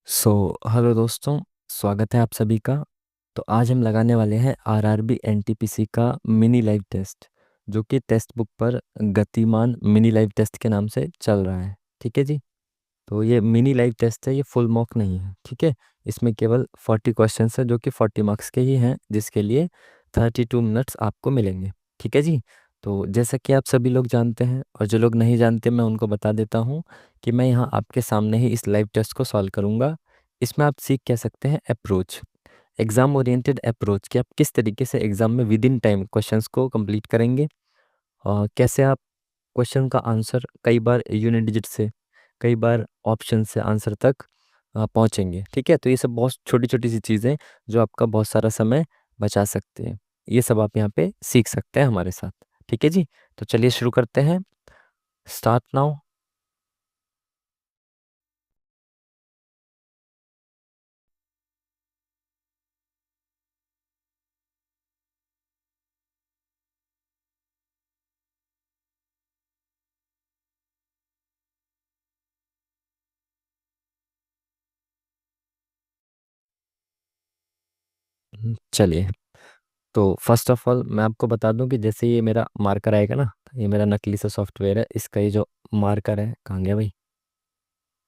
Hello दोस्तों, स्वागत है आप सभी का। तो आज हम लगाने वाले हैं आरआरबी एनटीपीसी का मिनी लाइव टेस्ट, जो कि टेक्स्ट बुक पर गतिमान मिनी लाइव टेस्ट के नाम से चल रहा है। ठीक है जी। तो ये मिनी लाइव टेस्ट है, ये फुल मॉक नहीं है। ठीक है। इसमें केवल 40 क्वेश्चंस है, जो कि 40 मार्क्स के ही हैं, जिसके लिए 32 मिनट्स आपको मिलेंगे। ठीक है जी। तो जैसा कि आप सभी लोग जानते हैं, और जो लोग नहीं जानते मैं उनको बता देता हूँ कि मैं यहाँ आपके सामने ही इस लाइव टेस्ट को सॉल्व करूँगा। इसमें आप सीख कह सकते हैं अप्रोच, एग्जाम ओरिएंटेड अप्रोच, कि आप किस तरीके से एग्जाम में विद इन टाइम क्वेश्चंस को कंप्लीट करेंगे, और कैसे आप क्वेश्चन का आंसर कई बार यूनिट डिजिट से, कई बार ऑप्शन से आंसर तक पहुंचेंगे। ठीक है। तो ये सब बहुत छोटी छोटी सी चीज़ें जो आपका बहुत सारा समय बचा सकते हैं, ये सब आप यहाँ पे सीख सकते हैं हमारे साथ। ठीक है जी। तो चलिए शुरू करते हैं। Start now. चलिए। तो फर्स्ट ऑफ ऑल मैं आपको बता दूं कि जैसे ये मेरा मार्कर आएगा ना, ये मेरा नकली सा सॉफ्टवेयर है, इसका ये जो मार्कर है, कहाँ गया भाई?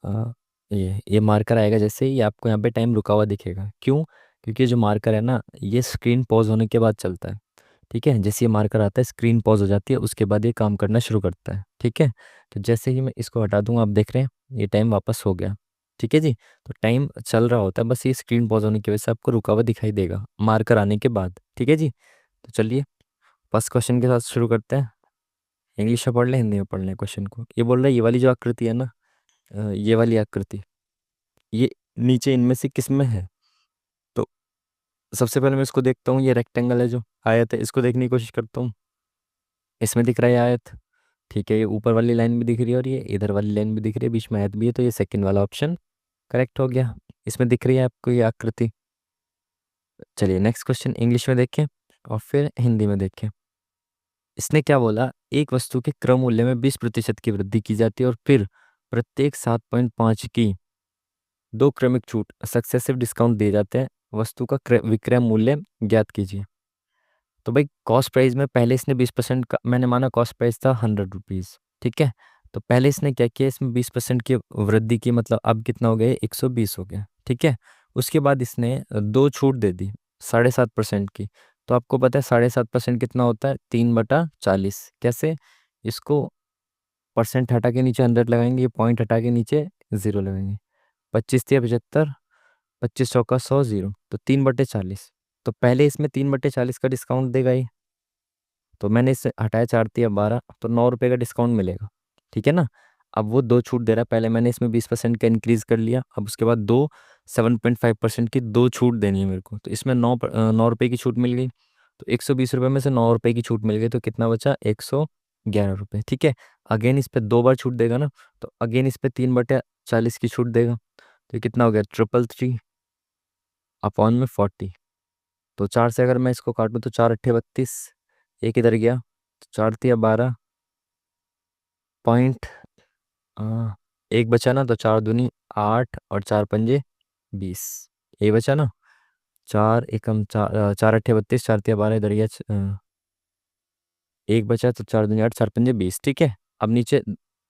आ, ये मार्कर आएगा, जैसे ही आपको यहाँ पे टाइम रुका हुआ दिखेगा। क्यों? क्योंकि जो मार्कर है ना, ये स्क्रीन पॉज होने के बाद चलता है। ठीक है। जैसे ये मार्कर आता है, स्क्रीन पॉज हो जाती है, उसके बाद ये काम करना शुरू करता है। ठीक है। तो जैसे ही मैं इसको हटा दूंगा, आप देख रहे हैं ये टाइम वापस हो गया। ठीक है जी। तो टाइम चल रहा होता है, बस ये स्क्रीन पॉज होने की वजह से आपको रुका हुआ दिखाई देगा मार्कर आने के बाद। ठीक है जी। तो चलिए फर्स्ट क्वेश्चन के साथ शुरू करते हैं। इंग्लिश में पढ़ लें, हिंदी में पढ़ लें क्वेश्चन को? ये बोल रहा है ये वाली जो आकृति है ना, ये वाली आकृति, ये नीचे इनमें से किस में है? तो सबसे पहले मैं इसको देखता हूँ, ये रेक्टेंगल है जो आयत है, इसको देखने की कोशिश करता हूँ। इसमें दिख रहा है ये आयत। ठीक है। ये ऊपर वाली लाइन भी दिख रही है, और ये इधर वाली लाइन भी दिख रही है, बीच में आयत भी है, तो ये सेकंड वाला ऑप्शन करेक्ट हो गया। इसमें दिख रही है आपको ये आकृति। चलिए नेक्स्ट क्वेश्चन इंग्लिश में देखें और फिर हिंदी में देखें। इसने क्या बोला? एक वस्तु के क्रय मूल्य में 20% की वृद्धि की जाती है, और फिर प्रत्येक 7.5 की दो क्रमिक छूट सक्सेसिव डिस्काउंट दिए जाते हैं। वस्तु का विक्रय मूल्य ज्ञात कीजिए। तो भाई कॉस्ट प्राइस में पहले इसने 20% का, मैंने माना कॉस्ट प्राइस था 100 रुपीज़। ठीक है। तो पहले इसने क्या किया, इसमें 20% की वृद्धि की, मतलब अब कितना हो गया? 120 हो गया। ठीक है। उसके बाद इसने दो छूट दे दी 7.5% की। तो आपको पता है 7.5% कितना होता है? 3/40। कैसे? इसको परसेंट हटा के नीचे 100 लगाएंगे, ये पॉइंट हटा के नीचे 0 लगाएंगे। 25 × 75, 25 × 100, 100 0, तो 3/40। तो पहले इसमें 3/40 का डिस्काउंट देगा ये। तो मैंने इससे हटाया 4 × 12, तो 9 रुपये का डिस्काउंट मिलेगा। ठीक है ना। अब वो दो छूट दे रहा है, पहले मैंने इसमें 20% का इंक्रीज कर लिया, अब उसके बाद दो 7.5% की दो छूट देनी है मेरे को, तो इसमें 9 रुपये की छूट मिल गई। तो 120 रुपये में से 9 रुपये की छूट मिल गई, तो कितना बचा? 111 रुपये। ठीक है। अगेन इस पे दो बार छूट देगा ना, तो अगेन इस पे 3/40 की छूट देगा, तो ये कितना हो गया? 333/40। तो 4 से अगर मैं इसको काटूं तो 4 × 8 = 32, एक इधर गया, तो 4 × 3 = 12 पॉइंट, एक बचा ना, तो 4 दूनी 8 और 4 पंजे 20, ये बचा ना। 4 × 1 = 4, 4 × 8 = 32, 4 × 3 = 12, इधर गया एक बचा, तो 4 दूनी 8, 4 पंजे 20। ठीक है। अब नीचे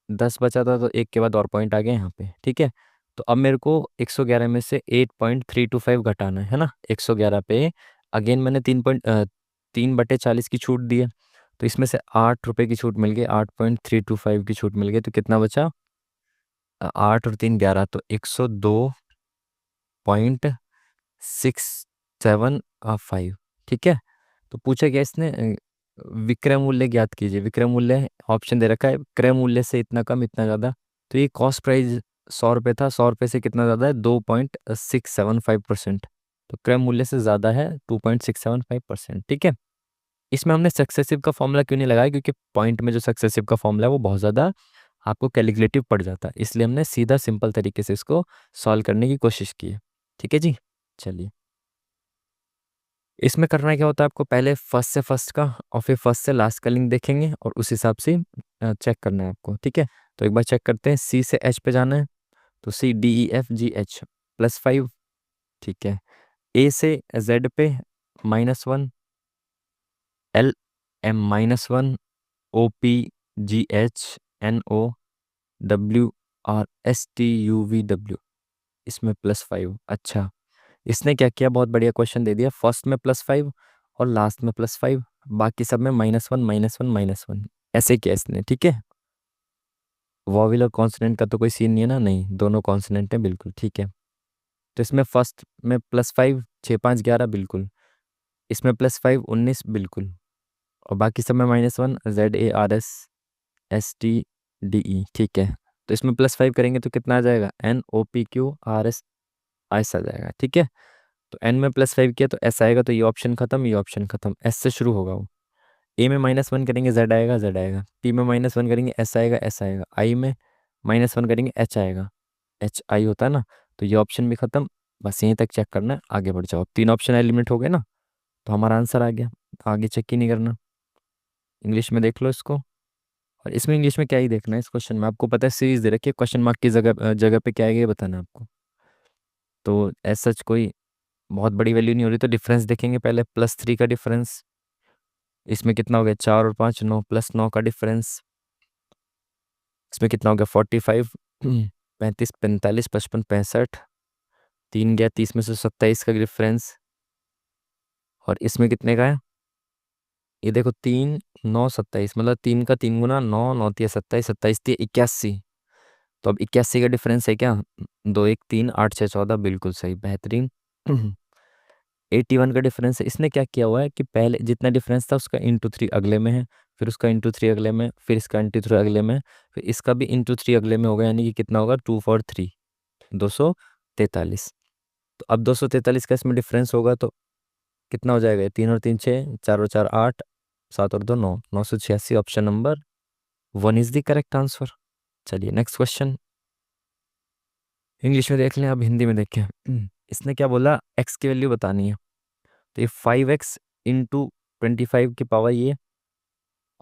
10 बचा था, तो एक के बाद और पॉइंट आ गए यहाँ पे। ठीक है। तो अब मेरे को 111 में से 8.325 घटाना है ना। 111 पे अगेन मैंने 3/40 की छूट दी है, तो इसमें से 8 रुपये की छूट मिल गई, 8.325 की छूट मिल गई, तो कितना बचा? 8 और 3 11, तो 102.675। ठीक है। तो पूछा गया इसने विक्रय मूल्य ज्ञात कीजिए। विक्रय मूल्य ऑप्शन दे रखा है, क्रय मूल्य से इतना कम इतना ज़्यादा। तो ये कॉस्ट प्राइस 100 रुपये था, 100 रुपये से कितना ज़्यादा है? 2.675%। तो क्रय मूल्य से ज़्यादा है 2.675%। ठीक है। इसमें हमने सक्सेसिव का फॉर्मूला क्यों नहीं लगाया? क्योंकि पॉइंट में जो सक्सेसिव का फॉर्मूला है वो बहुत ज़्यादा आपको कैलकुलेटिव पड़ जाता है, इसलिए हमने सीधा सिंपल तरीके से इसको सॉल्व करने की कोशिश की है। ठीक है जी। चलिए इसमें करना क्या होता है, आपको पहले फर्स्ट से फर्स्ट का और फिर फर्स्ट से लास्ट का लिंक देखेंगे, और उस हिसाब से चेक करना है आपको। ठीक है। तो एक बार चेक करते हैं। सी से एच पे जाना है, तो C D E F G H +5। ठीक है। ए से जेड पे -1, LM-1, OPGHNO, WRSTUVW, इसमें +5। अच्छा, इसने क्या किया, बहुत बढ़िया क्वेश्चन दे दिया, फर्स्ट में +5 और लास्ट में +5, बाकी सब में -1 -1 -1, ऐसे किया इसने। ठीक है। वॉविल और कॉन्सोनेंट का तो कोई सीन नहीं है ना, नहीं, दोनों कॉन्सोनेंट है, बिल्कुल ठीक है। तो इसमें फर्स्ट में +5, 6 5 11, बिल्कुल। इसमें +5 19, बिल्कुल। और बाकी सब में -1, ZARSSTDE, ठीक है। तो इसमें +5 करेंगे तो कितना आ जाएगा, NOPQRS, ऐसा आ जाएगा। ठीक है। तो एन में +5 किया तो एस आएगा, तो ये ऑप्शन खत्म, ये ऑप्शन खत्म, एस से शुरू होगा वो। ए में -1 करेंगे, जेड आएगा, जेड आएगा। टी में -1 करेंगे, एस आएगा, एस आएगा। आई में -1 करेंगे, एच आएगा, एच आई होता है ना। तो ये ऑप्शन भी खत्म। बस यहीं तक चेक करना है, आगे बढ़ जाओ। 3 ऑप्शन एलिमिनेट हो गए ना, तो हमारा आंसर आ गया। आगे चेक ही नहीं करना। इंग्लिश में देख लो इसको। और इसमें इंग्लिश में क्या ही देखना है, इस क्वेश्चन में आपको पता है सीरीज दे रखी है, क्वेश्चन मार्क की जगह जगह पे क्या है ये बताना है आपको। तो एज सच कोई बहुत बड़ी वैल्यू नहीं हो रही, तो डिफरेंस देखेंगे पहले, +3 का डिफरेंस। इसमें कितना हो गया, 4 और 5 9, +9 का डिफरेंस। इसमें कितना हो गया, 45, 35 45 55 65, 3 गया, 30 में से 27 का डिफरेंस। और इसमें कितने का है, ये देखो, 3 9 27, मतलब 3 का 3 गुना, 9 9 तिया 27, 27 तिया 81। तो अब 81 का डिफरेंस है क्या, 2 1 3 8 6 14, बिल्कुल सही, बेहतरीन। 81 का डिफरेंस है। इसने क्या किया हुआ है कि पहले जितना डिफरेंस था उसका ×3 अगले में है, फिर उसका ×3 अगले में, फिर इसका ×3 अगले में, फिर इसका भी ×3 अगले में होगा, यानी कि कितना होगा, 2 4 3, 243। तो अब 243 का इसमें डिफरेंस होगा तो कितना हो जाएगा, 3 और 3 6, 4 और 4 8, 7 और 2 9, 986, option number 1 is the correct answer. चलिए नेक्स्ट क्वेश्चन। इंग्लिश में देख लें, अब हिंदी में देखें। इसने क्या बोला, एक्स की वैल्यू बतानी है। तो ये 5x इंटू 25 की पावर ये,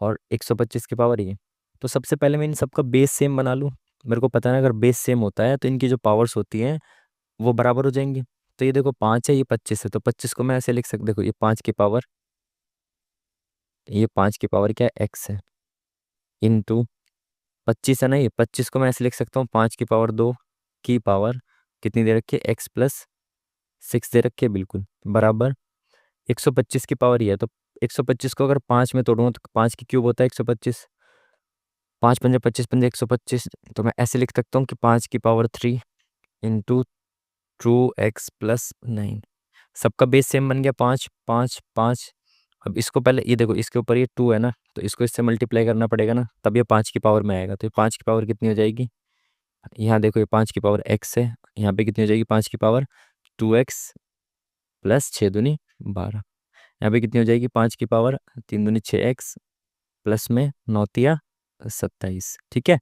और 125 की पावर ये। तो सबसे पहले मैं इन सबका बेस सेम बना लूँ। मेरे को पता है ना, अगर बेस सेम होता है तो इनकी जो पावर्स होती हैं वो बराबर हो जाएंगी। तो ये देखो 5 है, ये 25 है, तो 25 को मैं ऐसे लिख सकता, देखो ये 5 की पावर, ये 5 की पावर क्या है, x है, इंटू 25 है ना, ये 25 को मैं ऐसे लिख सकता हूँ, 5 की पावर 2 की पावर कितनी दे रखी है, x+6 दे रखी है, बिल्कुल बराबर। 125 की पावर ये है, तो 125 को अगर 5 में तोड़ूंगा तो 5 की क्यूब होता है 125, 5 पंजे 25 पंजे 125। तो मैं ऐसे लिख सकता हूँ कि 5 की पावर 3 इंटू 2x+9। सबका बेस सेम बन गया, 5 5 5। अब इसको पहले ये देखो, इसके ऊपर ये 2 है ना, तो इसको इससे मल्टीप्लाई करना पड़ेगा ना, तब ये 5 की पावर में आएगा। तो ये 5 की पावर कितनी हो जाएगी, यहाँ देखो, ये 5 की पावर x है, यहाँ पे कितनी हो जाएगी, 5 की पावर 2x+6 दूनी 12। यहाँ पे कितनी हो जाएगी, 5 की पावर 3 दूनी 6x, प्लस में 9 तिया 27। ठीक है।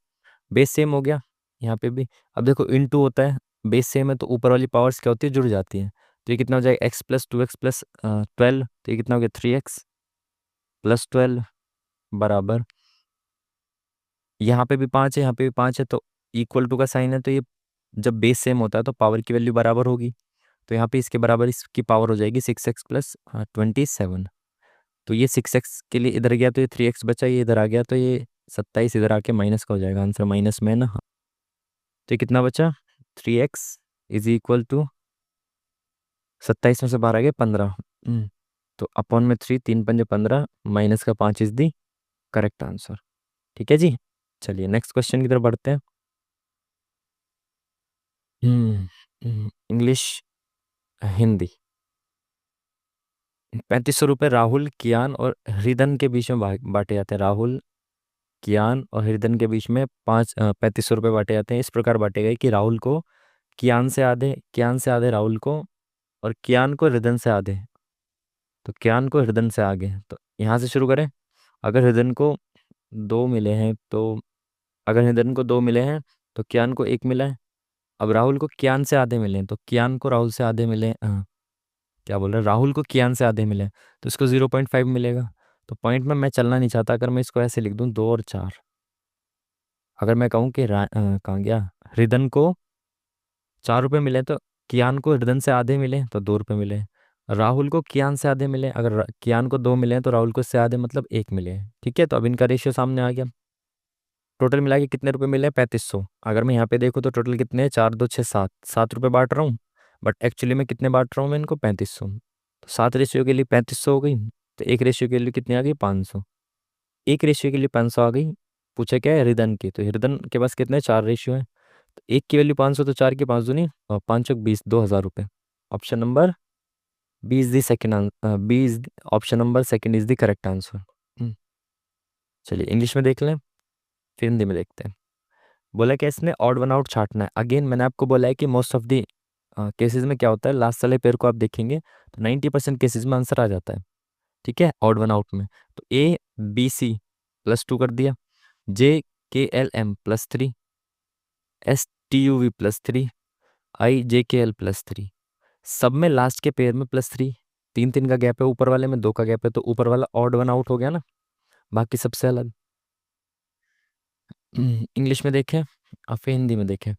बेस सेम हो गया यहाँ पे भी। अब देखो इनटू होता है, बेस सेम है तो ऊपर वाली पावर्स क्या होती है, जुड़ जाती है। तो ये कितना हो जाएगा, x+2x+12, तो ये कितना हो गया, 3x+12 बराबर। यहाँ पे भी 5 है, यहाँ पे भी 5 है, तो इक्वल टू का साइन है, तो ये जब बेस सेम होता है तो पावर की वैल्यू बराबर होगी। तो यहाँ पे इसके बराबर इसकी पावर हो जाएगी 6x+27। तो ये 6x के लिए इधर गया तो ये 3x बचा, ये इधर आ गया तो ये 27 इधर आके माइनस का हो जाएगा, आंसर माइनस में है ना। हाँ। तो ये कितना बचा, 3x = 27 में से बाहर आ गया 15। तो अपॉन में 3, 3 पंजे 15, माइनस का 5 इज दी करेक्ट आंसर। ठीक है जी। चलिए नेक्स्ट क्वेश्चन की तरफ बढ़ते हैं। इंग्लिश, हिंदी। 3500 रुपये राहुल, कियान और हृदन के बीच में बांटे जाते हैं। राहुल, कियान और हृदन के बीच में 3500 रुपये बांटे जाते हैं। इस प्रकार बांटे गए कि राहुल को कियान से आधे राहुल को, और कियान को हृदन से आधे। तो कियान को हृदन से आगे, तो यहाँ से शुरू करें। अगर हृदन को 2 मिले हैं तो, अगर हृदन को 2 मिले हैं तो कियान को 1 मिला है। अब राहुल को कियान से आधे मिले हैं, तो कियान को राहुल से आधे मिले हैं, क्या बोल रहे हैं, राहुल को कियान से आधे मिले हैं, तो इसको 0.5 मिलेगा। तो पॉइंट में मैं चलना नहीं चाहता, अगर मैं इसको ऐसे लिख दूं 2 और 4। अगर मैं कहूँ कि कहाँ गया, हृदन को 4 रुपये मिले तो कियान को हृदय से आधे मिले तो 2 रुपये मिले। राहुल को कियान से आधे मिले, अगर कियान को 2 मिले हैं तो राहुल को इससे आधे मतलब 1 मिले हैं। ठीक है, तो अब इनका रेशियो सामने आ गया। टोटल मिला के कितने रुपए मिले? 3500। अगर मैं यहाँ पे देखूँ तो टोटल कितने हैं? 4 2 6 7, 7 रुपये बांट रहा हूँ, बट एक्चुअली में कितने बांट रहा हूँ मैं इनको? 3500। तो 7 रेशियो के लिए 3500 हो गई, तो एक रेशियो के लिए कितनी आ गई? 500। एक रेशियो के लिए 500 आ गई। पूछा क्या है? हृदय की, तो हृदय के पास कितने? 4 रेशियो है, तो एक की वैल्यू 500, तो 4 की 5 दूनी और 5 चौक 20, 2000 रुपये। Option number B is the second answer, B is option number second is the correct answer. चलिए इंग्लिश में देख लें, फिर हिंदी में देखते हैं। बोला कि इसने ऑड वन आउट छांटना है। अगेन मैंने आपको बोला है कि मोस्ट ऑफ दी केसेस में क्या होता है, लास्ट वाले पेयर को आप देखेंगे तो 90% केसेस में आंसर आ जाता है। ठीक है, ऑड वन आउट में। तो ए बी सी +2 कर दिया, J K L M +3, S T U V +3, I J K L +3। सब में लास्ट के पेयर में +3। 3 3 का गैप है, ऊपर वाले में 2 का गैप है, तो ऊपर वाला ऑड वन आउट हो गया ना, बाकी सबसे अलग। इंग्लिश में देखें और फिर हिंदी में देखें।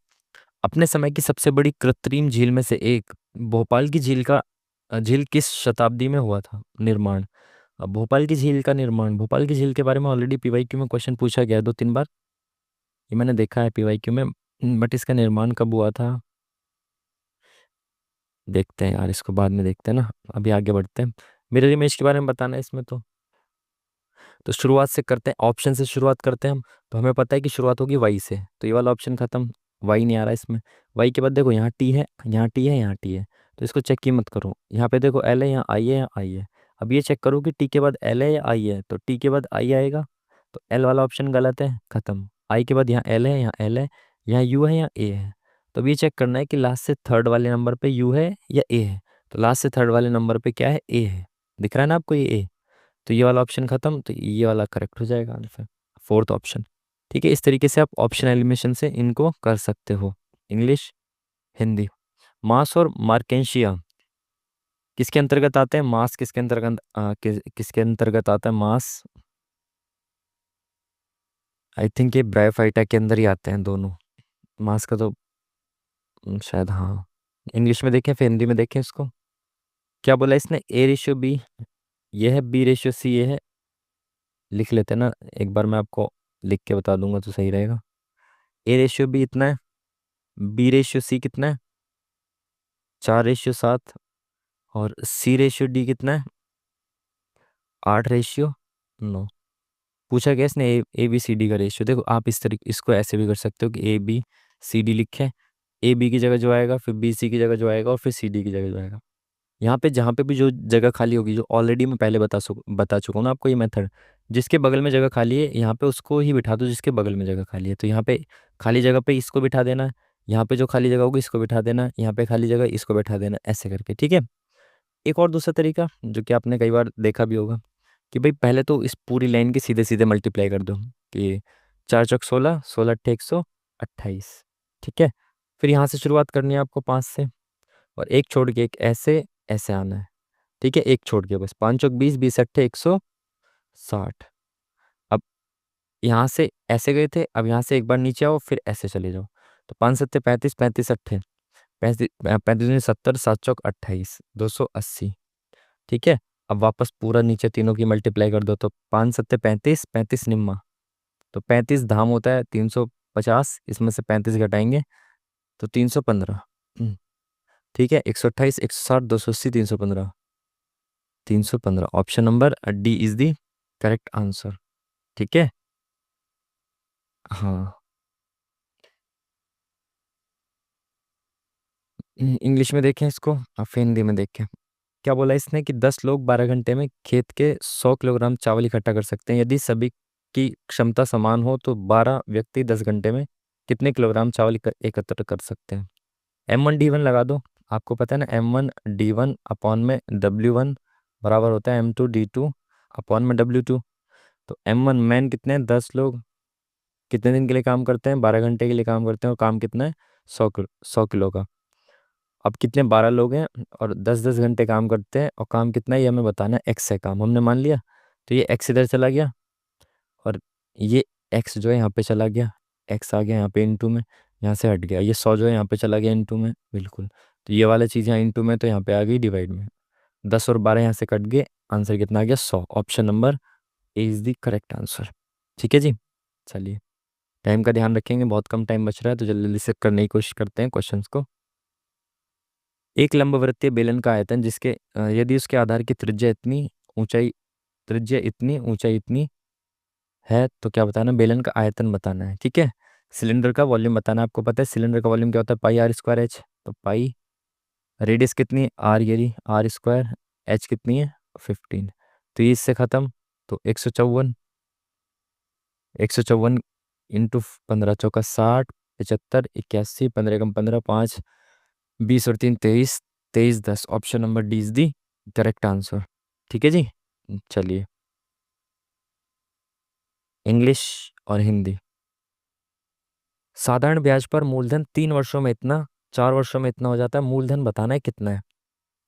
अपने समय की सबसे बड़ी कृत्रिम झील में से एक भोपाल की झील का झील किस शताब्दी में हुआ था निर्माण? अब भोपाल की झील का निर्माण, भोपाल की झील के बारे में ऑलरेडी पीवाईक्यू में क्वेश्चन पूछा गया है 2 3 बार, ये मैंने देखा है पीवाईक्यू में। बट इसका निर्माण कब हुआ था देखते हैं यार, इसको बाद में देखते हैं ना, अभी आगे बढ़ते हैं। मिरर इमेज के बारे में बताना है इसमें तो शुरुआत से करते हैं, ऑप्शन से शुरुआत करते हैं हम। तो हमें पता है कि शुरुआत होगी वाई से, तो ये वाला ऑप्शन खत्म, वाई नहीं आ रहा इसमें। वाई के बाद देखो यहाँ टी है, यहाँ टी है, यहाँ टी है, तो इसको चेक ही मत करो। यहाँ पे देखो एल है, यहाँ आई है, यहाँ आई है। अब ये चेक करो कि टी के बाद एल है या आई है, तो टी के बाद आई आएगा, तो एल वाला ऑप्शन गलत है, खत्म। आई के बाद यहाँ एल है, यहाँ एल है, यहाँ यू है, यहाँ ए है। तो अब ये चेक करना है कि लास्ट से थर्ड वाले नंबर पे यू है या ए है, तो लास्ट से थर्ड वाले नंबर पे क्या है? ए है। दिख रहा है ना आपको ये ए? तो ये वाला ऑप्शन खत्म, तो ये वाला करेक्ट हो जाएगा आंसर, फोर्थ ऑप्शन। ठीक है, इस तरीके से आप ऑप्शन एलिमिनेशन से इनको कर सकते हो। इंग्लिश हिंदी। मास और मार्केंशिया किसके अंतर्गत आते हैं? मास किसके अंतर्गत किसके अंतर्गत आता है मास? आई थिंक ये ब्रायोफाइटा के अंदर ही आते हैं दोनों। मास का तो शायद हाँ। इंग्लिश में देखें फिर हिंदी में देखें इसको। क्या बोला इसने? A/B, ये है B/C, ये है, लिख लेते हैं ना एक बार, मैं आपको लिख के बता दूंगा तो सही रहेगा। A/B इतना है, B/C कितना है? 4/7। और C/D कितना है? 8/9। पूछा गया इसने A B C D का रेशियो। देखो आप इस तरीके इसको ऐसे भी कर सकते हो कि A B C D लिखे, ए बी की जगह जो आएगा, फिर बी सी की जगह जो आएगा, और फिर सी डी की जगह जो आएगा। यहाँ पे जहाँ पे भी जो जगह खाली होगी, जो ऑलरेडी मैं पहले बता चुका हूँ ना आपको ये मेथड, जिसके बगल में जगह खाली है यहाँ पे उसको ही बिठा दो जिसके बगल में जगह खाली है। तो यहाँ पे खाली जगह पे इसको बिठा देना है, यहाँ पे जो खाली जगह होगी इसको बिठा देना है, यहाँ पे खाली जगह इसको बिठा देना है, ऐसे करके। ठीक है, एक और दूसरा तरीका जो कि आपने कई बार देखा भी होगा कि भाई पहले तो इस पूरी लाइन की सीधे सीधे मल्टीप्लाई कर दो कि 4 चौक 16, 16 अट्ठे 128। ठीक है, फिर यहाँ से शुरुआत करनी है आपको 5 से, और एक छोड़ के एक ऐसे ऐसे आना है। ठीक है, एक छोड़ के बस, 5 चौक 20, 20 अट्ठे 160। अब यहाँ से ऐसे गए थे, अब यहाँ से एक बार नीचे आओ, फिर ऐसे चले जाओ। तो 5 7 35, 35 अट्ठे 35, 70, 7 चौक 28, 280। ठीक है, अब वापस पूरा नीचे तीनों की मल्टीप्लाई कर दो, तो 5 7 35, 35 निम्मा, तो 35 धाम होता है 350, इसमें से 35 घटाएंगे तो 315। ठीक है, 128, 160, 280, 315, 315। Option number D is the correct answer. ठीक है, हाँ। इंग्लिश में देखें इसको और फिर हिंदी में देखें। क्या बोला इसने कि 10 लोग 12 घंटे में खेत के 100 किलोग्राम चावल इकट्ठा कर सकते हैं। यदि सभी की क्षमता समान हो तो 12 व्यक्ति 10 घंटे में कितने किलोग्राम चावल एकत्र कर सकते हैं? M1D1 लगा दो। आपको पता है ना, M1D1/W1 बराबर होता है M2D2/W2। तो M1 मैन कितने हैं? 10 लोग कितने दिन के लिए काम करते हैं? 12 घंटे के लिए काम करते हैं, और काम कितना है? 100 किलो का। अब कितने? 12 लोग हैं और 10 10 घंटे काम करते हैं, और काम कितना है ये हमें बताना है। एक्स है काम, हमने मान लिया। तो ये एक्स इधर चला गया, और ये एक्स जो है यहाँ पे चला गया, एक्स आ गया यहाँ पे इनटू में, यहाँ से हट गया। ये 100 जो है यहाँ पे चला गया इनटू में, बिल्कुल। तो ये वाला चीज़ यहाँ इंटू में, तो यहाँ पे आ गई डिवाइड में। 10 और 12 यहाँ से कट गए, आंसर कितना आ गया 100। Option number A is the correct answer. ठीक है जी। चलिए, टाइम का ध्यान रखेंगे, बहुत कम टाइम बच रहा है, तो जल्दी जल्दी से करने की कोशिश करते हैं क्वेश्चंस को। एक लंबवृत्तीय बेलन का आयतन जिसके यदि उसके आधार की त्रिज्या इतनी है, तो क्या बताना, बेलन का आयतन बताना है। ठीक है। सिलेंडर का वॉल्यूम बताना है। आपको पता है सिलेंडर का वॉल्यूम क्या होता है, पाई आर स्क्वायर एच। तो पाई, रेडियस कितनी है आर, यदि आर स्क्वायर, एच कितनी है 15। तो ये इससे खत्म, तो 154, 154 इंटू 15 × 4 = 60, 75, 81, 15 × 15 = 5, 20 और 3 23, 23 10। Option number D is the correct answer. ठीक है जी। चलिए, इंग्लिश और हिंदी। साधारण ब्याज पर मूलधन 3 वर्षों में इतना, 4 वर्षों में इतना हो जाता है। मूलधन बताना है कितना है।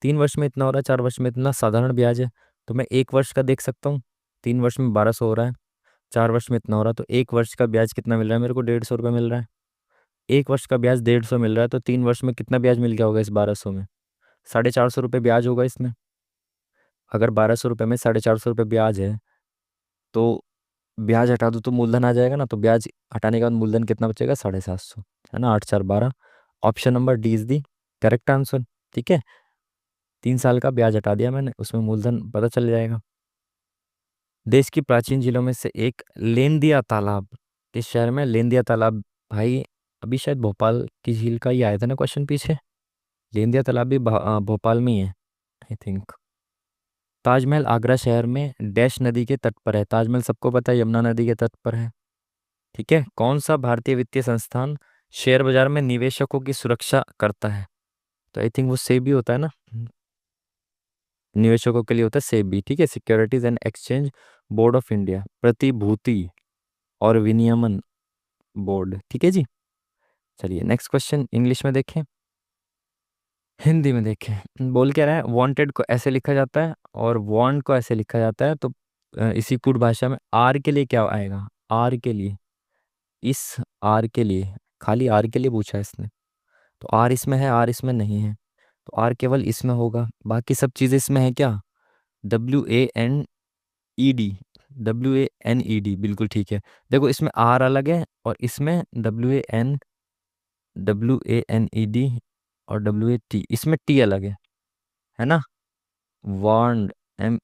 3 वर्ष में इतना हो रहा है, 4 वर्ष में इतना साधारण ब्याज है। तो मैं 1 वर्ष का देख सकता हूँ। 3 वर्ष में 1200 हो रहा है, 4 वर्ष में इतना हो रहा है, तो 1 वर्ष का ब्याज कितना मिल रहा है मेरे को, 150 रुपये मिल रहा है। 1 वर्ष का ब्याज 150 मिल रहा है, तो 3 वर्ष में कितना ब्याज मिल गया होगा इस 1200 में, 450 रुपये ब्याज होगा इसमें। अगर 1200 रुपये में 450 रुपये ब्याज है, तो ब्याज हटा दो तो मूलधन आ जाएगा ना, तो ब्याज हटाने के बाद मूलधन कितना बचेगा, 750, है ना, 8 4 12। Option number D is the correct answer. ठीक है। 3 साल का ब्याज हटा दिया मैंने, उसमें मूलधन पता चल जाएगा। देश की प्राचीन झीलों में से एक लेंदिया तालाब किस शहर में, लेंदिया तालाब भाई, अभी शायद भोपाल की झील का ही आया था ना क्वेश्चन पीछे। लेंदिया तालाब भी भोपाल में ही है आई थिंक। ताजमहल आगरा शहर में डैश नदी के तट पर है। ताजमहल सबको पता है यमुना नदी के तट पर है। ठीक है। कौन सा भारतीय वित्तीय संस्थान शेयर बाजार में निवेशकों की सुरक्षा करता है। तो आई थिंक वो सेबी होता है ना, निवेशकों के लिए होता है सेबी। ठीक है। Securities and exchange board of India, प्रतिभूति और विनियमन बोर्ड। ठीक है जी। चलिए, नेक्स्ट क्वेश्चन इंग्लिश में देखें, हिंदी में देखें। बोल क्या रहा है, वांटेड को ऐसे लिखा जाता है और वांट को ऐसे लिखा जाता है। तो इसी कूट भाषा में आर के लिए क्या आएगा, आर के लिए, इस आर के लिए, खाली आर के लिए पूछा है इसने। तो आर इसमें है, आर इसमें नहीं है, तो आर केवल इसमें होगा, बाकी सब चीज़ें इसमें है क्या, WANED, WANED बिल्कुल ठीक है। देखो इसमें आर अलग है और इसमें WANED और WAT, इसमें टी अलग है ना। वार्न, WARNED,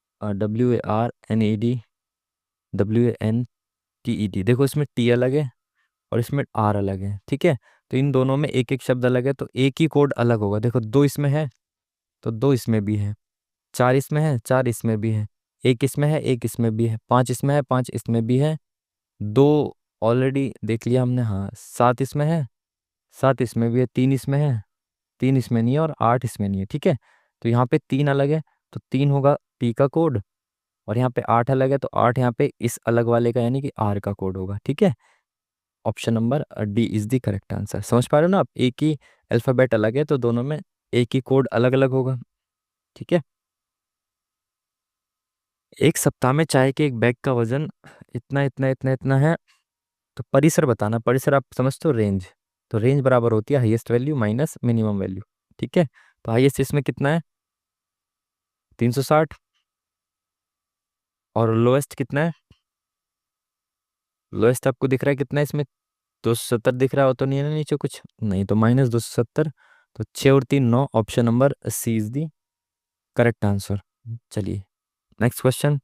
देखो इसमें टी अलग है और इसमें आर अलग है। ठीक है। तो इन दोनों में एक एक शब्द अलग है, तो एक ही कोड अलग होगा। देखो दो इसमें है तो दो इसमें भी है, चार इसमें है, चार इसमें भी है, एक इसमें है, एक इसमें भी है, पांच इसमें है, पांच इसमें भी है, दो ऑलरेडी देख लिया हमने, हाँ, सात इसमें है, सात इसमें भी है, तीन इसमें है, तीन इसमें नहीं है, और आठ इसमें नहीं है। ठीक है। तो यहाँ पे तीन अलग है, तो तीन होगा टी का कोड, और यहाँ पे आठ अलग है, तो आठ यहाँ पे इस अलग वाले का यानी कि आर का कोड होगा। ठीक है। Option number D is the correct answer. समझ पा रहे हो ना आप, एक ही अल्फाबेट अलग है तो दोनों में एक ही कोड अलग अलग होगा। ठीक है। एक सप्ताह में चाय के एक बैग का वजन इतना इतना इतना इतना है, तो परिसर बताना। परिसर आप समझते हो, रेंज। तो रेंज बराबर होती है highest value minus minimum value. ठीक है। तो हाईएस्ट इसमें कितना है 360, और लोएस्ट कितना है, लोएस्ट आपको दिख रहा है कितना है इसमें, 270 दिख रहा हो तो नहीं है ना नीचे कुछ, नहीं, तो -270। तो 6 और 3 9, option number C is the correct answer. चलिए, नेक्स्ट क्वेश्चन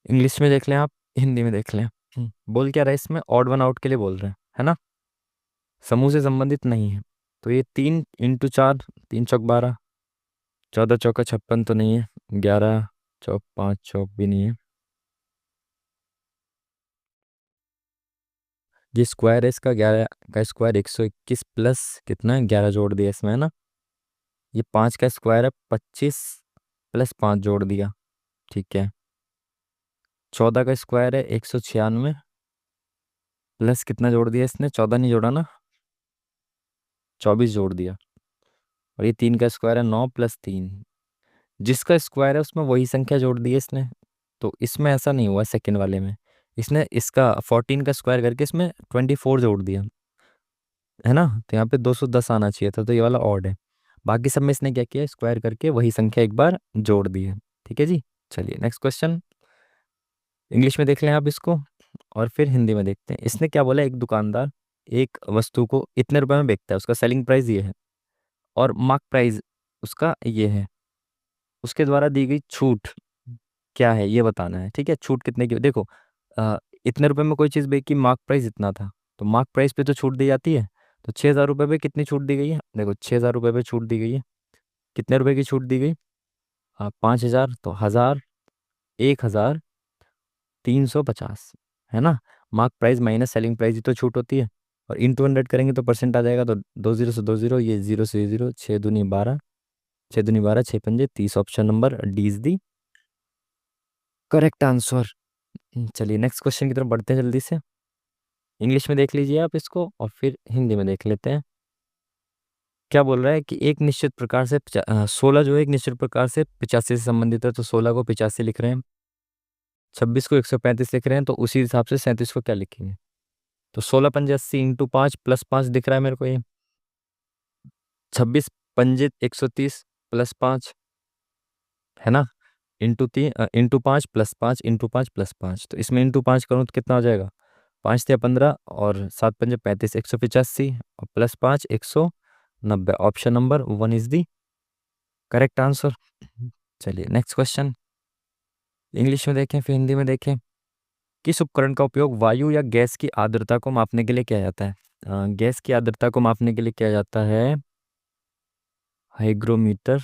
इंग्लिश में देख लें आप, हिंदी में देख लें। बोल क्या रहा है इसमें, ऑड वन आउट के लिए बोल रहे हैं, है ना, समूह से संबंधित नहीं है। तो ये 3 × 4, 3 × 12, 14 × 56 तो नहीं है, 11 × 5 = भी नहीं है। ये स्क्वायर है इसका, 11 का स्क्वायर 121 प्लस कितना है 11 जोड़ दिया इसमें, है ना। ये 5 का स्क्वायर है 25 प्लस 5 जोड़ दिया। ठीक है। 14 का स्क्वायर है 196 प्लस कितना जोड़ दिया इसने, 14 नहीं जोड़ा ना, 24 जोड़ दिया। और ये 3 का स्क्वायर है 9 + 3, जिसका स्क्वायर है उसमें वही संख्या जोड़ दी है इसने। तो इसमें ऐसा नहीं हुआ सेकंड वाले में, इसने इसका 14 का स्क्वायर करके इसमें 24 जोड़ दिया। है ना, तो यहाँ पे 210 आना चाहिए था, तो ये वाला ऑड है। बाकी सब में इसने क्या किया, स्क्वायर करके वही संख्या एक बार जोड़ दी है। ठीक है जी। चलिए नेक्स्ट क्वेश्चन, इंग्लिश में देख लें आप इसको और फिर हिंदी में देखते हैं। इसने क्या बोला, एक दुकानदार एक वस्तु को इतने रुपए में बेचता है, उसका सेलिंग प्राइस ये है और मार्क प्राइस उसका ये है, उसके द्वारा दी गई छूट क्या है ये बताना है। ठीक है, छूट कितने की, देखो इतने रुपए में कोई चीज़ बेची, मार्क प्राइस इतना था, तो मार्क प्राइस पे तो छूट दी जाती है। तो 6,000 रुपये पे कितनी छूट दी गई है, देखो 6,000 रुपये पे छूट दी गई है, कितने रुपए की छूट दी गई, 5,000, तो 1,000, 1,350, है ना। Mark price minus selling price ही तो छूट होती है, और इंटू 100 करेंगे तो परसेंट आ जाएगा, तो 2 जीरो से 2 जीरो, ये जीरो से जीरो, 6 दूनी 12, 6 दूनी 12, 6 पंजे 30, option number D is the correct answer. चलिए नेक्स्ट क्वेश्चन की तरफ बढ़ते हैं जल्दी से। इंग्लिश में देख लीजिए आप इसको और फिर हिंदी में देख लेते हैं। क्या बोल रहा है कि एक निश्चित प्रकार से 16 जो है एक निश्चित प्रकार से 85 से संबंधित है, तो 16 को 85 लिख रहे हैं, 26 को 135 लिख रहे हैं, तो उसी हिसाब से 37 को क्या लिखेंगे। तो 16 पंजे 80 इंटू 5 प्लस 5 दिख रहा है मेरे को ये, 26 पंजे 130 प्लस 5, है ना, इंटू 5 प्लस 5 इंटू 5 प्लस 5, तो इसमें इंटू 5 करूँ तो कितना हो जाएगा, 5 से 15 और 7 पंजे 35, 185 और plus 5 190, option number 1 is the correct answer. चलिए नेक्स्ट क्वेश्चन, इंग्लिश में देखें फिर हिंदी में देखें। किस उपकरण का उपयोग वायु या गैस की आर्द्रता को मापने के लिए किया जाता है। गैस की आर्द्रता को मापने के लिए किया जाता है हाइग्रोमीटर,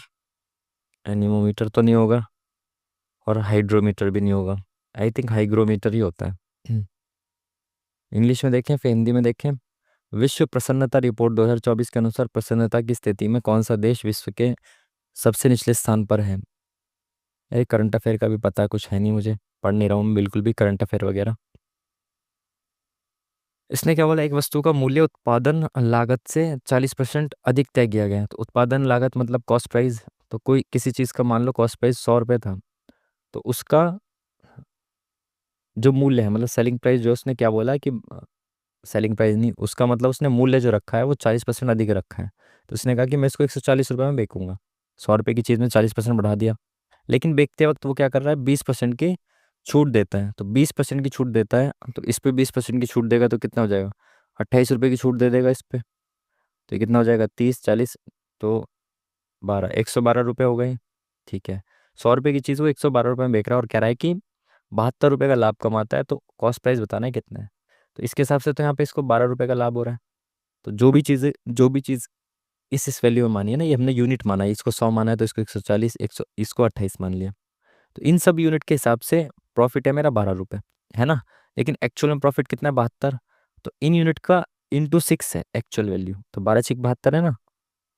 एनीमोमीटर तो नहीं होगा, और हाइड्रोमीटर भी नहीं होगा, आई थिंक हाइग्रोमीटर ही होता है। इंग्लिश में देखें फिर हिंदी में देखें। विश्व प्रसन्नता रिपोर्ट 2024 के अनुसार प्रसन्नता की स्थिति में कौन सा देश विश्व के सबसे निचले स्थान पर है। ये करंट अफेयर का भी पता कुछ है नहीं मुझे, पढ़ नहीं रहा हूँ बिल्कुल भी करंट अफेयर वगैरह। इसने क्या बोला, एक वस्तु का मूल्य उत्पादन लागत से 40% अधिक तय किया गया है। तो उत्पादन लागत मतलब कॉस्ट प्राइस, तो कोई किसी चीज़ का मान लो कॉस्ट प्राइस 100 रुपये था, तो उसका जो मूल्य है मतलब सेलिंग प्राइस, जो उसने क्या बोला कि सेलिंग प्राइस नहीं, उसका मतलब उसने मूल्य जो रखा है वो 40% अधिक रखा है। तो उसने कहा कि मैं इसको 140 रुपये में बेचूंगा, 100 रुपये की चीज़ में 40% बढ़ा दिया। लेकिन बेचते वक्त वो क्या कर रहा है, 20% की छूट देता है, तो 20% की छूट देता है, तो इस पे 20% की छूट देगा तो कितना हो जाएगा, 28 रुपये की छूट दे देगा इस पे, तो ये कितना हो जाएगा, 30 40, तो 112 रुपये हो गए। ठीक है, 100 रुपये की चीज़ वो 112 रुपये में बेच रहा है और कह रहा है कि 72 रुपये का लाभ कमाता है, तो कॉस्ट प्राइस बताना है कितना है। तो इसके हिसाब से तो यहाँ पे इसको 12 रुपये का लाभ हो रहा है। तो जो भी चीज़ इस वैल्यू में मानी है ना, ये हमने यूनिट माना है, इसको 100 माना है तो इसको 140, 100 इसको 28 मान लिया, तो इन सब यूनिट के हिसाब से प्रॉफिट है मेरा 12 रुपये, है ना। लेकिन एक्चुअल में प्रॉफिट कितना है, 72, तो इन यूनिट का इंटू 6 है एक्चुअल वैल्यू, तो 12×6 = 72 है ना,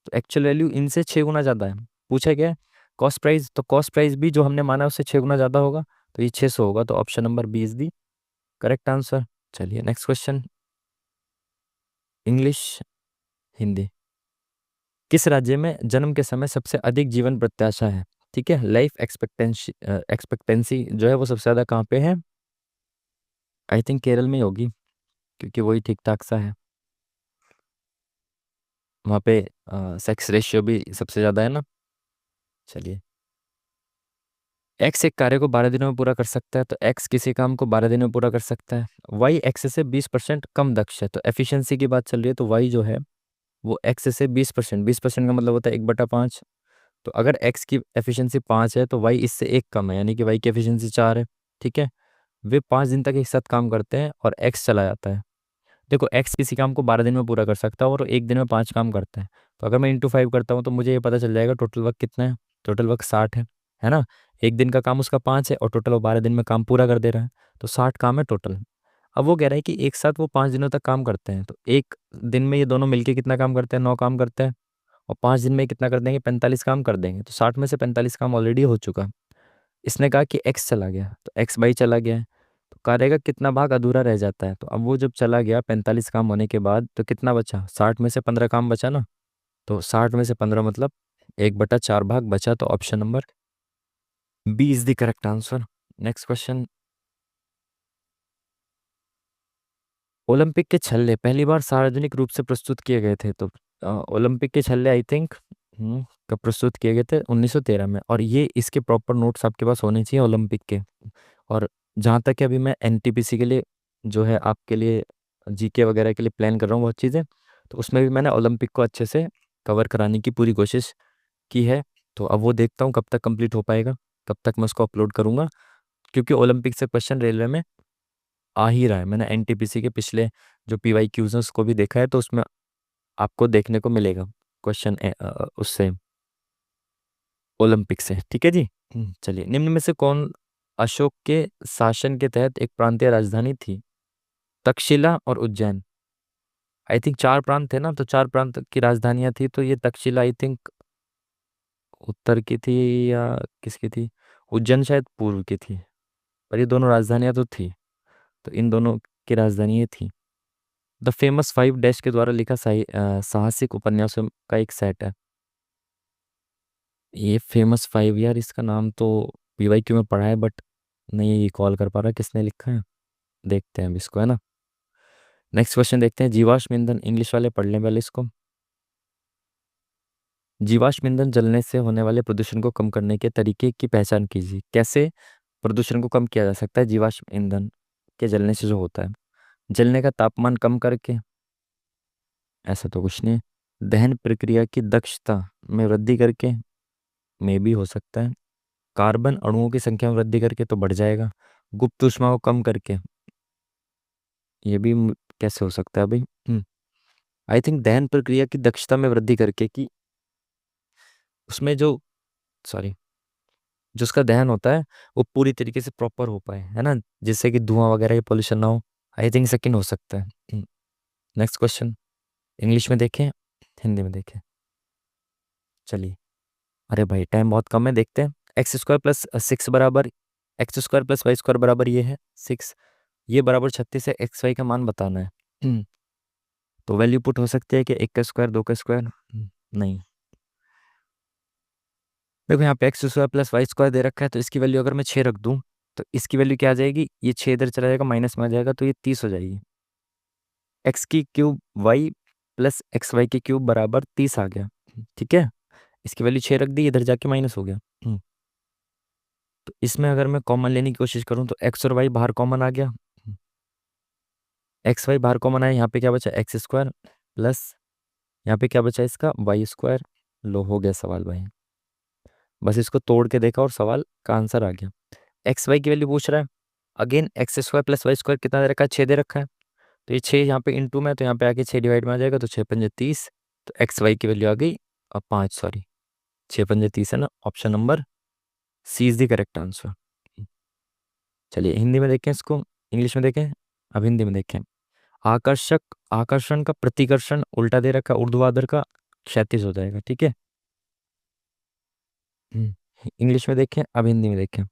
तो एक्चुअल वैल्यू इनसे 6 गुना ज़्यादा है। पूछा गया है कॉस्ट प्राइस, तो कॉस्ट प्राइस भी जो हमने माना है उससे 6 गुना ज़्यादा होगा, तो ये 600 होगा, तो option number B is the correct answer. चलिए नेक्स्ट क्वेश्चन, इंग्लिश हिंदी। किस राज्य में जन्म के समय सबसे अधिक जीवन प्रत्याशा है। ठीक है, लाइफ एक्सपेक्टेंसी जो है वो सबसे ज़्यादा कहाँ पे है, आई थिंक केरल में ही होगी, क्योंकि वही ठीक ठाक सा है, वहाँ पे सेक्स रेशियो भी सबसे ज़्यादा है ना। चलिए, एक्स एक कार्य को 12 दिनों में पूरा कर सकता है, तो एक्स किसी काम को 12 दिनों में पूरा कर सकता है। वाई एक्स से 20% कम दक्ष है, तो एफिशिएंसी की बात चल रही है, तो वाई जो है वो एक्स से 20%, 20% का मतलब होता है 1/5। तो अगर एक्स की एफिशिएंसी 5 है तो वाई इससे एक कम है, यानी कि वाई की एफिशिएंसी 4 है। ठीक है, वे 5 दिन तक एक साथ काम करते हैं और एक्स चला जाता है। देखो एक्स किसी काम को 12 दिन में पूरा कर सकता है और एक दिन में 5 काम करता है, तो अगर मैं इंटू 5 करता हूँ तो मुझे ये पता चल जाएगा टोटल वर्क कितना है, टोटल वर्क 60 है ना। एक दिन का काम उसका 5 है और टोटल वो 12 दिन में काम पूरा कर दे रहा है, तो 60 काम है टोटल। अब वो कह रहा है कि एक साथ वो 5 दिनों तक काम करते हैं, तो एक दिन में ये दोनों मिलके कितना काम करते हैं, 9 काम करते हैं, और 5 दिन में कितना कर देंगे, 45 काम कर देंगे, तो 60 में से 45 काम ऑलरेडी हो चुका। इसने कहा कि एक्स चला गया, तो एक्स बाई चला गया है, तो कार्य का कितना भाग अधूरा रह जाता है, तो अब वो जब चला गया 45 काम होने के बाद, तो कितना बचा, 60 में से 15 काम बचा ना, तो 60 में से 15 मतलब 1/4 भाग बचा, तो option number B is the correct answer. Next question, Olympic के छल्ले पहली बार सार्वजनिक रूप से प्रस्तुत किए गए थे, तो ओलंपिक के छल्ले आई थिंक कब प्रस्तुत किए गए थे, 1913 में। और ये इसके प्रॉपर नोट्स आपके पास होने चाहिए ओलंपिक के। और जहाँ तक कि अभी मैं एनटीपीसी के लिए जो है आपके लिए जीके वगैरह के लिए प्लान कर रहा हूँ बहुत चीज़ें, तो उसमें भी मैंने ओलंपिक को अच्छे से कवर कराने की पूरी कोशिश की है। तो अब वो देखता हूँ कब तक कंप्लीट हो पाएगा, कब तक मैं उसको अपलोड करूँगा, क्योंकि ओलंपिक से क्वेश्चन रेलवे में आ ही रहा है। मैंने एनटीपीसी के पिछले जो पीवाई क्यूज हैं उसको भी देखा है, तो उसमें आपको देखने को मिलेगा क्वेश्चन उससे ओलंपिक से। ठीक है जी। चलिए, निम्न में से कौन अशोक के शासन के तहत एक प्रांतीय राजधानी थी? तक्षशिला और उज्जैन। आई थिंक चार प्रांत थे ना, तो चार प्रांत की राजधानियां थी, तो ये तक्षशिला आई थिंक उत्तर की थी या किसकी थी, उज्जैन शायद पूर्व की थी। पर ये दोनों राजधानियां तो थी, तो इन दोनों की राजधानी ये थी। द फेमस फाइव डैश के द्वारा लिखा साहसिक उपन्यासों का एक सेट है। ये फेमस फाइव यार, इसका नाम तो पीवाईक्यू में पढ़ा है, बट नहीं रिकॉल कर पा रहा किसने लिखा है। देखते हैं अब इसको, है ना। नेक्स्ट क्वेश्चन देखते हैं। जीवाश्म ईंधन, इंग्लिश वाले पढ़ने वाले इसको। जीवाश्म ईंधन जलने से होने वाले प्रदूषण को कम करने के तरीके की पहचान कीजिए। कैसे प्रदूषण को कम किया जा सकता है जीवाश्म ईंधन के जलने से जो होता है? जलने का तापमान कम करके, ऐसा तो कुछ नहीं है। दहन प्रक्रिया की दक्षता में वृद्धि करके, में भी हो सकता है। कार्बन अणुओं की संख्या में वृद्धि करके, तो बढ़ जाएगा। गुप्त ऊष्मा को कम करके, ये भी कैसे हो सकता है भाई? आई थिंक दहन प्रक्रिया की दक्षता में वृद्धि करके, कि उसमें जो, सॉरी, जो उसका दहन होता है वो पूरी तरीके से प्रॉपर हो पाए, है ना, जिससे कि धुआं वगैरह की पोल्यूशन ना हो। आई थिंक सेकंड हो सकता है। नेक्स्ट क्वेश्चन, इंग्लिश में देखें, हिंदी में देखें। चलिए, अरे भाई टाइम बहुत कम है, देखते हैं। एक्स स्क्वायर प्लस सिक्स बराबर, X square plus Y square बराबर ये है 6, ये बराबर 36 है। एक्स वाई का मान बताना है। तो वैल्यू पुट हो सकती है कि एक का स्क्वायर, दो का स्क्वायर। नहीं, देखो यहाँ पे x square plus Y square दे रखा है, तो इसकी वैल्यू अगर मैं 6 रख दूँ, तो इसकी वैल्यू क्या आ जाएगी, ये 6 इधर चला जाएगा, माइनस में आ जाएगा, तो ये 30 हो जाएगी। एक्स की cube Y plus X Y की क्यूब बराबर 30 आ गया। ठीक है, इसकी वैल्यू 6 रख दी, इधर जाके माइनस हो गया। तो इसमें अगर मैं कॉमन लेने की कोशिश करूँ, तो एक्स और वाई बाहर कॉमन आ गया। एक्स वाई बाहर कॉमन आया, यहाँ पे क्या बचा, एक्स स्क्वायर प्लस, यहाँ पे क्या बचा इसका, वाई स्क्वायर। लो, हो गया सवाल भाई। बस इसको तोड़ के देखा और सवाल का आंसर आ गया। एक्स वाई की वैल्यू पूछ रहा है। Again X square plus Y square कितना दे रखा है, 6 दे रखा है। तो ये 6 यहाँ पे इंटू में, तो यहाँ पे आके 6 डिवाइड में आ जाएगा, तो 6 पंजे 30। तो एक्स वाई की वैल्यू आ गई, और 5, सॉरी, 6 पंजे 30 है ना। Option number C is the correct answer. चलिए, हिंदी में देखें इसको, इंग्लिश में देखें, अब हिंदी में देखें। आकर्षक, आकर्षण का प्रतिकर्षण उल्टा दे रखा, ऊर्ध्वाधर का क्षैतिज हो जाएगा। ठीक है। इंग्लिश में देखें, अब हिंदी में देखें।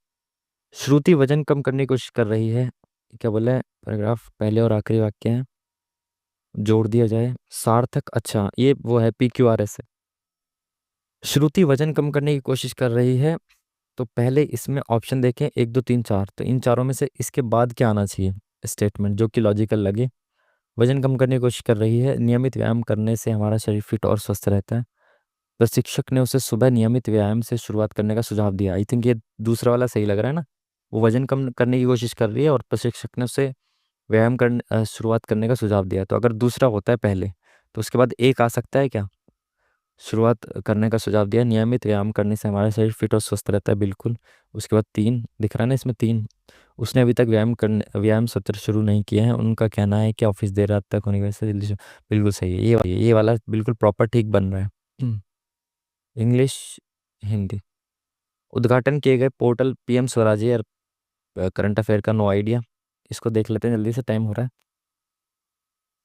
श्रुति वजन कम करने की कोशिश कर रही है, क्या बोला है, पैराग्राफ पहले और आखिरी वाक्य है, जोड़ दिया जाए। सार्थक, अच्छा ये वो है PQRS है। श्रुति वजन कम करने की कोशिश कर रही है, तो पहले इसमें ऑप्शन देखें, 1 2 3 4, तो इन चारों में से इसके बाद क्या आना चाहिए स्टेटमेंट जो कि लॉजिकल लगे। वजन कम करने की कोशिश कर रही है, नियमित व्यायाम करने से हमारा शरीर फिट और स्वस्थ रहता है। प्रशिक्षक ने उसे सुबह नियमित व्यायाम से शुरुआत करने का सुझाव दिया। आई थिंक ये दूसरा वाला सही लग रहा है ना। वो वजन कम करने की कोशिश कर रही है और प्रशिक्षक ने उसे व्यायाम करने शुरुआत करने का सुझाव दिया। तो अगर दूसरा होता है पहले, तो उसके बाद एक आ सकता है क्या, शुरुआत करने का सुझाव दिया, नियमित व्यायाम करने से हमारा शरीर फिट और स्वस्थ रहता है, बिल्कुल। उसके बाद 3 दिख रहा है ना इसमें, 3। उसने अभी तक व्यायाम सत्र शुरू नहीं किया है, उनका कहना है कि ऑफिस देर रात तक होने की वजह से जल्दी बिल्कुल सही है, ये वाला बिल्कुल प्रॉपर ठीक बन रहा है। इंग्लिश, हिंदी। उद्घाटन किए गए पोर्टल PM स्वराज या करंट अफेयर का नो आइडिया, इसको देख लेते हैं जल्दी से, टाइम हो रहा है।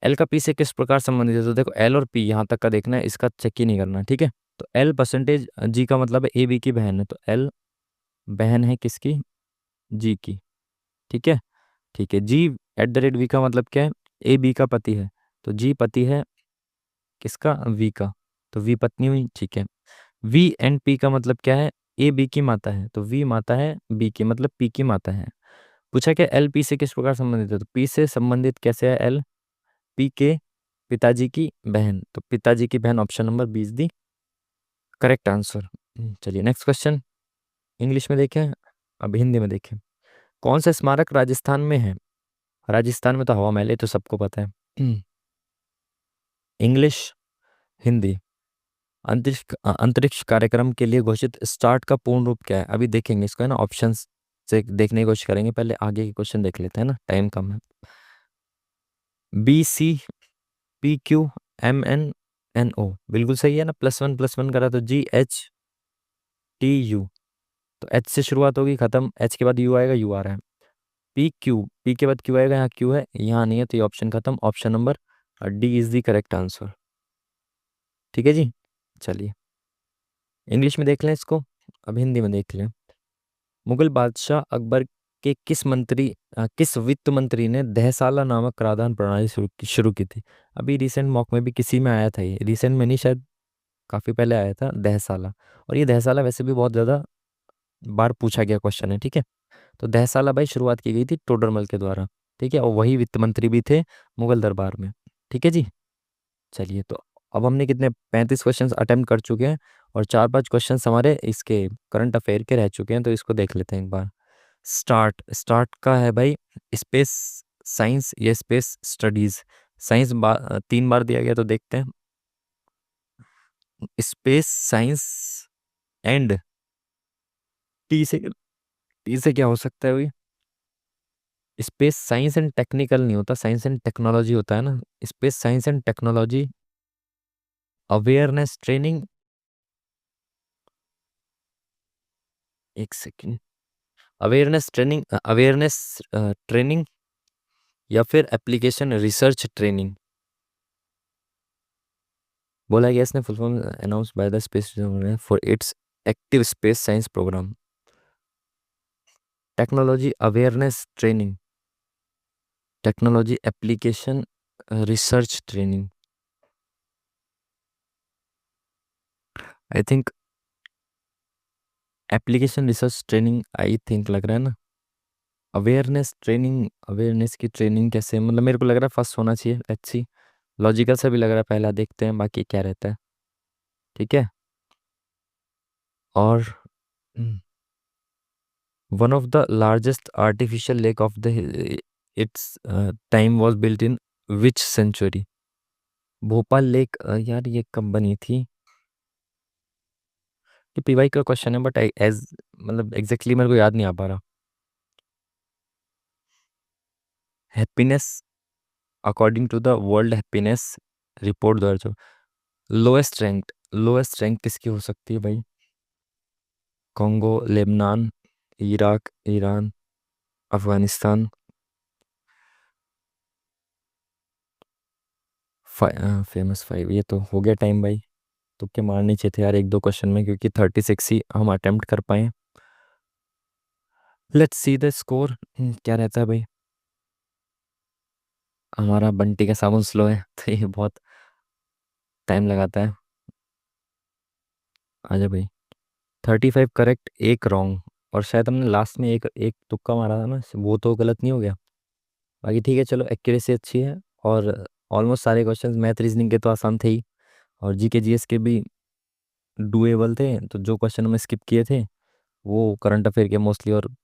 एल का पी से किस प्रकार संबंधित है, तो देखो एल और पी यहाँ तक का देखना है, इसका चेक ही नहीं करना है। ठीक है, तो एल परसेंटेज जी का मतलब है ए बी की बहन है, तो एल बहन है किसकी, जी की। ठीक है, ठीक है। जी @ वी का मतलब क्या है, ए बी का पति है, तो जी पति है किसका, वी का, तो वी पत्नी हुई। ठीक है, वी एंड पी का मतलब क्या है, ए बी की माता है, तो वी माता है बी की, मतलब पी की माता है। पूछा क्या एल पी से किस प्रकार संबंधित है, तो पी से संबंधित कैसे है एल, पी के पिताजी की बहन, तो पिताजी की बहन option number B is the correct answer. चलिए नेक्स्ट क्वेश्चन, इंग्लिश में देखें, अब हिंदी में देखें। कौन सा स्मारक राजस्थान में है? राजस्थान में तो हवा महल है, तो सबको पता है। इंग्लिश, हिंदी। अंतरिक्ष कार्यक्रम के लिए घोषित स्टार्ट का पूर्ण रूप क्या है? अभी देखेंगे इसको, है ना, ऑप्शंस से देखने की कोशिश करेंगे, पहले आगे के क्वेश्चन देख लेते हैं ना, टाइम कम है। B C P Q M N N O, बिल्कुल सही है ना, +1 +1 करा तो जी एच टी यू, तो एच से शुरुआत होगी, खत्म एच के बाद यू आएगा, यू आ रहा है। पी क्यू, पी के बाद क्यू आएगा, यहाँ क्यू है, यहाँ नहीं है, तो ये ऑप्शन खत्म, option number D is the correct answer. ठीक है जी। चलिए इंग्लिश में देख लें इसको, अब हिंदी में देख लें। मुगल बादशाह अकबर के किस वित्त मंत्री ने दहसाला नामक कराधान प्रणाली शुरू की थी? अभी रिसेंट मॉक में भी किसी में आया था, ये रिसेंट में नहीं, शायद काफी पहले आया था दहसाला। और ये दहसाला वैसे भी बहुत ज्यादा बार पूछा गया क्वेश्चन है, ठीक है। तो दहसाला भाई शुरुआत की गई थी टोडरमल के द्वारा, ठीक है, और वही वित्त मंत्री भी थे मुगल दरबार में। ठीक है जी। चलिए तो अब हमने कितने 35 क्वेश्चंस अटेम्प्ट कर चुके हैं, और 4-5 क्वेश्चंस हमारे इसके करंट अफेयर के रह चुके हैं, तो इसको देख लेते हैं एक बार। स्टार्ट स्टार्ट का है भाई, स्पेस साइंस या स्पेस स्टडीज। साइंस 3 बार दिया गया, तो देखते हैं। स्पेस साइंस एंड टी से क्या हो सकता है भाई? स्पेस साइंस एंड टेक्निकल नहीं होता, साइंस एंड टेक्नोलॉजी होता है ना। Space science and technology awareness training, एक सेकेंड, अवेयरनेस ट्रेनिंग या फिर एप्लीकेशन रिसर्च ट्रेनिंग। बोला गया इसने full form announce by the space for its active space science programme. Technology awareness training, technology application research training, I think application research training, I think लग रहा है ना। Awareness training, awareness की training कैसे, मतलब मेरे को लग रहा है फर्स्ट होना चाहिए, लेट्स सी। लॉजिकल से भी लग रहा है पहला, देखते हैं बाकी क्या रहता है। ठीक है। और one of the largest artificial lake of the its time was built in which century? Bhopal lake, यार ये कब बनी थी? ये पीवाई का क्वेश्चन है, बट एज मतलब एग्जैक्टली मेरे को याद नहीं आ पा रहा। Happiness, according to the world happiness report दर्ज हो। लोएस्ट रैंक किसकी हो सकती है भाई? Congo, Lebanon, Iraq, Iran, Afghanistan. Famous 5, ये तो हो गया टाइम भाई। तुक्के मारने चाहिए थे यार 1-2 क्वेश्चन में, क्योंकि 36 ही हम अटेम्प्ट कर पाए। लेट्स सी द स्कोर, क्या रहता है भाई। हमारा बंटी का साबुन स्लो है तो ये बहुत टाइम लगाता है। आजा भाई। 35 करेक्ट, एक रॉन्ग, और शायद हमने लास्ट में एक एक तुक्का मारा था ना, वो तो गलत नहीं हो गया। बाकी ठीक है, चलो एक्यूरेसी अच्छी है। और ऑलमोस्ट सारे क्वेश्चंस मैथ रीजनिंग के तो आसान थे ही, और जीके जीएस के भी डुएबल थे। तो जो क्वेश्चन हमने स्किप किए थे वो करंट अफेयर के मोस्टली, और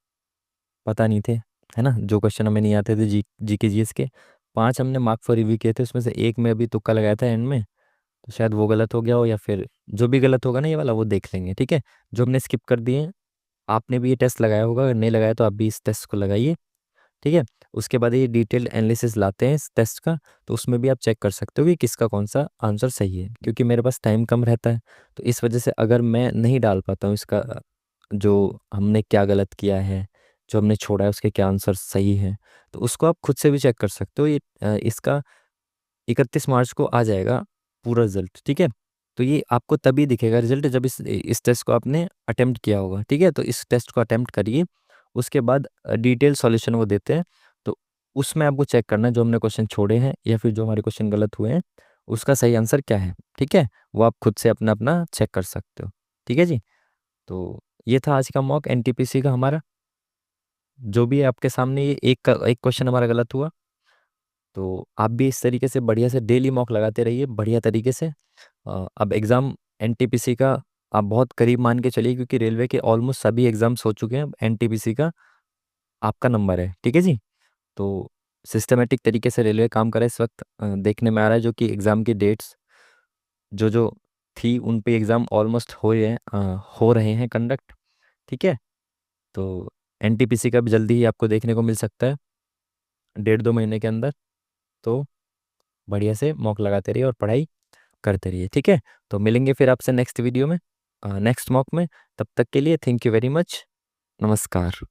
पता नहीं थे, है ना। जो क्वेश्चन हमें नहीं आते थे जीके जीएस के, 5 हमने मार्क फॉर रिव्यू किए थे, उसमें से एक में अभी तुक्का लगाया था एंड में, तो शायद वो गलत हो गया हो, या फिर जो भी गलत होगा ना ये वाला वो देख लेंगे, ठीक है। जो हमने स्किप कर दिए हैं, आपने भी ये टेस्ट लगाया होगा, अगर नहीं लगाया तो आप भी इस टेस्ट को लगाइए, ठीक है। उसके बाद ये डिटेल्ड एनालिसिस लाते हैं इस टेस्ट का, तो उसमें भी आप चेक कर सकते हो कि किसका कौन सा आंसर सही है, क्योंकि मेरे पास टाइम कम रहता है। तो इस वजह से अगर मैं नहीं डाल पाता हूँ इसका, जो हमने क्या गलत किया है, जो हमने छोड़ा है उसके क्या आंसर सही है, तो उसको आप खुद से भी चेक कर सकते हो। ये इसका 31 मार्च को आ जाएगा पूरा रिजल्ट, ठीक है। तो ये आपको तभी दिखेगा रिजल्ट जब इस टेस्ट को आपने अटेम्प्ट किया होगा, ठीक है। तो इस टेस्ट को अटेम्प्ट करिए, उसके बाद डिटेल सॉल्यूशन वो देते हैं, तो उसमें आपको चेक करना है जो हमने क्वेश्चन छोड़े हैं या फिर जो हमारे क्वेश्चन गलत हुए हैं उसका सही आंसर क्या है, ठीक है। वो आप खुद से अपना अपना चेक कर सकते हो, ठीक है जी। तो ये था आज का मॉक एनटीपीसी का हमारा, जो भी है आपके सामने, ये एक क्वेश्चन हमारा गलत हुआ, तो आप भी इस तरीके से बढ़िया से डेली मॉक लगाते रहिए बढ़िया तरीके से। अब एग्ज़ाम एनटीपीसी का आप बहुत करीब मान के चलिए, क्योंकि रेलवे के ऑलमोस्ट सभी एग्जाम्स हो चुके हैं। अब एनटीपीसी का आपका नंबर है, ठीक है जी। तो सिस्टमेटिक तरीके से रेलवे काम कर रहा है इस वक्त, देखने में आ रहा है, जो कि एग्ज़ाम की डेट्स जो जो थी उन पे एग्ज़ाम ऑलमोस्ट हो रहे हैं कंडक्ट, ठीक है। तो एनटीपीसी का भी जल्दी ही आपको देखने को मिल सकता है, 1.5-2 महीने के अंदर। तो बढ़िया से मॉक लगाते रहिए और पढ़ाई करते रहिए, ठीक है। तो मिलेंगे फिर आपसे नेक्स्ट वीडियो में, नेक्स्ट मॉक में। तब तक के लिए थैंक यू वेरी मच। नमस्कार।